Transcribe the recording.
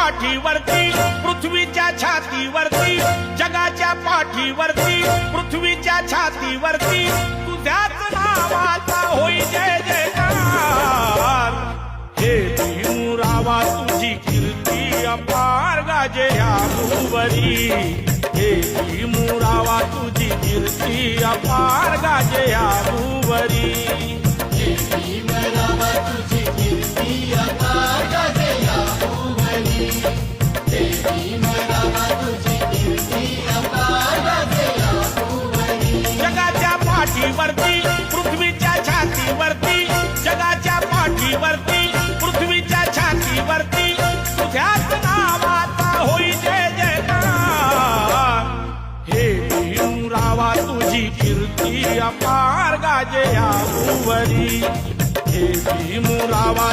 पाठीवरती पृथ्वीच्या छातीवरती, जगाच्या पाठीवरती पृथ्वीच्या छातीवरती तुझ्याच नावाचा होई जय जयकार। हे भीमरावा तुझी कीर्ती अपार गाजे या भूवरी, हे भीमरावा तुझी कीर्ती अपार गाजे या भूवरी। हे भीमरावा तुझी कीर्ती अपार गाजे या भूवरी, हे भीमरावा तुझी कीर्ती अपार गाजे या भूवरी। जगाच्या पाठीवरती पृथ्वीच्या छातीवरती, जगाच्या पाठीवरती पृथ्वीच्या छातीवरती तुझ्याच नावाचा होई जय जयकार। हे भीमरावा तुझी कीर्ती अपार गाजे या भूवरी, हे भीमरावा